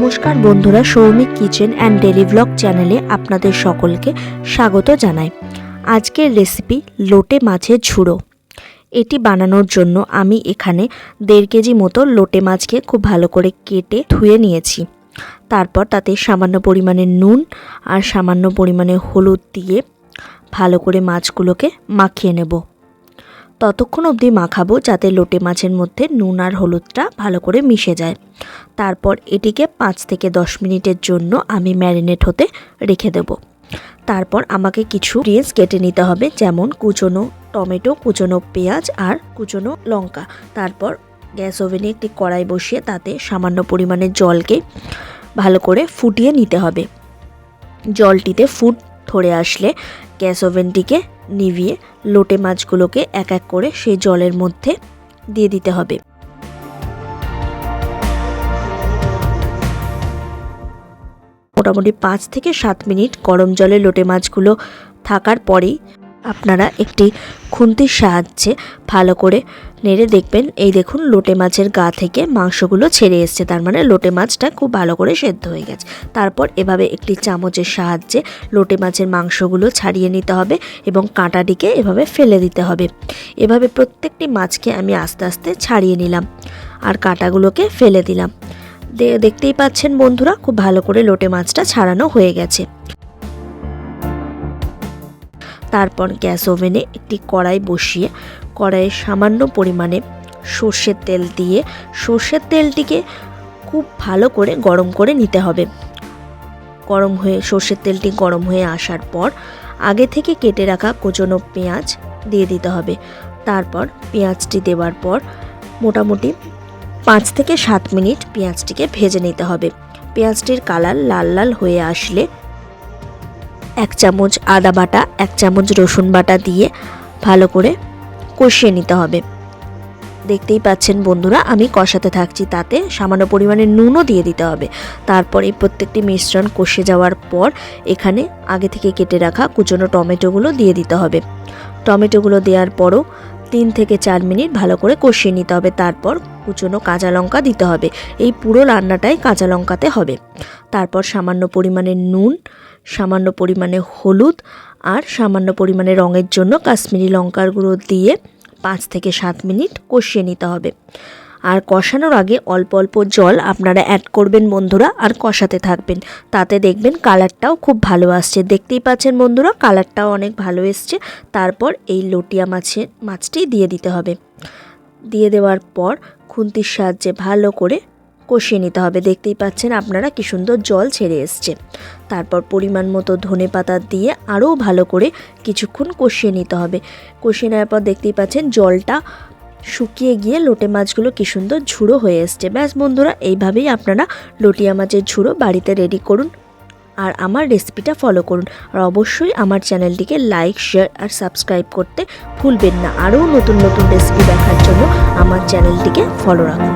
নমস্কার বন্ধুরা, Soumik kitchen and daily blog চ্যানেলে আপনাদের সকলকে স্বাগত জানাই। আজকের রেসিপি লোটে মাছের ঝুড়ো। এটি বানানোর জন্য আমি এখানে 1.5 কেজি মতো লোটে মাছকে খুব ভালো করে কেটে ধুয়ে নিয়েছি। তারপর তাতে সামান্য পরিমাণে নুন আর সামান্য পরিমাণে হলুদ দিয়ে ভালো করে মাছগুলোকে মাখিয়ে নেব। ততক্ষণ অবধি মাখাবো যাতে লোটে মাছের মধ্যে নুন আর হলুদটা ভালো করে মিশে যায়। তারপর এটিকে 5 থেকে 10 মিনিটের জন্য আমি ম্যারিনেট হতে রেখে দেব। তারপর আমাকে কিছু ইনগ্রিডিয়েন্টস কেটে নিতে হবে, যেমন কুচনো টমেটো, কুচনো পেঁয়াজ আর কুচনো লঙ্কা। তারপর গ্যাস ওভেনে একটি কড়াই বসিয়ে তাতে সামান্য পরিমাণে জলকে ভালো করে ফুটিয়ে নিতে হবে। জলটিতে ফুট ধরে আসলে গ্যাস ওভেনটিকে নিভিয়ে লোটে মাছগুলোকে এক এক করে সেই জলের মধ্যে দিয়ে দিতে হবে। মোটামুটি 5 থেকে 7 মিনিট গরম জলে লোটে মাছগুলো থাকার পরেই আপনারা একটি খুন্তির সাহায্যে ভালো করে নেড়ে দেখবেন, এই দেখুন লোটে মাছের গা থেকে মাংসগুলো ছেড়ে এসছে, তার মানে লোটে মাছটা খুব ভালো করে সেদ্ধ হয়ে গেছে। তারপর এভাবে একটি চামচের সাহায্যে লোটে মাছের মাংসগুলো ছাড়িয়ে নিতে হবে এবং কাঁটাটিকে এভাবে ফেলে দিতে হবে। এভাবে প্রত্যেকটি মাছকে আমি আস্তে আস্তে ছাড়িয়ে নিলাম আর কাঁটাগুলোকে ফেলে দিলাম। দেখতেই পাচ্ছেন বন্ধুরা, খুব ভালো করে লোটে মাছটা ছাড়ানো হয়ে গেছে। তারপর গ্যাস ওভেনে একটি কড়াই বসিয়ে কড়াইয়ে সামান্য পরিমাণে সর্ষের তেল দিয়ে সর্ষের তেলটিকে খুব ভালো করে গরম করে নিতে হবে। সর্ষের তেলটি গরম হয়ে আসার পর আগে থেকে কেটে রাখা কুচনো পেঁয়াজ দিয়ে দিতে হবে। তারপর পেঁয়াজটি দেওয়ার পর মোটামুটি 5 থেকে 7 মিনিট পেঁয়াজটিকে ভেজে নিতে হবে। পেঁয়াজটির কালার লাল লাল হয়ে আসলে 1 চামচ আদা বাটা, 1 চামচ রসুন বাটা দিয়ে ভালো করে কষিয়ে নিতে হবে। দেখতেই পাচ্ছেন বন্ধুরা, আমি কষাতে থাকছি, তাতে সামান্য পরিমাণে নুনও দিয়ে দিতে হবে। তারপর এই প্রত্যেকটি মিশ্রণ কষে যাওয়ার পর এখানে আগে থেকে কেটে রাখা কুচনো টমেটোগুলো দিয়ে দিতে হবে। টমেটোগুলো দেওয়ার পরও 3 থেকে 4 মিনিট ভালো করে কষিয়ে নিতে হবে। তারপর কুচনো কাঁচা লঙ্কা দিতে হবে। এই পুরো রান্নাটাই কাঁচা লঙ্কাতে হবে। তারপর সামান্য পরিমাণে নুন, সামান্য পরিমাণে হলুদ আর সামান্য পরিমাণে রঙের জন্য কাশ্মীরি লঙ্কার গুঁড়ো দিয়ে 5 থেকে 7 মিনিট কষিয়ে নিতে হবে। আর কষানোর আগে অল্প অল্প জল আপনারা অ্যাড করবেন বন্ধুরা, আর কষাতে থাকবেন। তাতে দেখবেন কালারটাও খুব ভালো আসছে। দেখতেই পাচ্ছেন বন্ধুরা, কালারটাও অনেক ভালো এসছে। তারপর এই লোটিয়া মাছটি দিয়ে দিতে হবে। দিয়ে দেওয়ার পর খুন্তির সাহায্যে ভালো করে কষিয়ে নিতে হবে। দেখতেই পাচ্ছেন আপনারা কি সুন্দর জল ছেড়ে এসছে। তারপর পরিমাণ মতো ধনেপাতা দিয়ে আরও ভালো করে কিছুক্ষণ কষিয়ে নিতে হবে। কষিয়ে নেওয়ার পর দেখতেই পাচ্ছেন জলটা শুকিয়ে গিয়ে লোটে মাছগুলো কি সুন্দর ঝুড়ো হয়ে এসছে। ব্যাস বন্ধুরা, এইভাবেই আপনারা লোটিয়া মাছের ঝুড়ো বাড়িতে রেডি করুন আর আমার রেসিপিটা ফলো করুন। আর অবশ্যই আমার চ্যানেলটিকে লাইক, শেয়ার আর সাবস্ক্রাইব করতে ভুলবেন না। আরও নতুন নতুন রেসিপি দেখার জন্য আমার চ্যানেলটিকে ফলো রাখুন।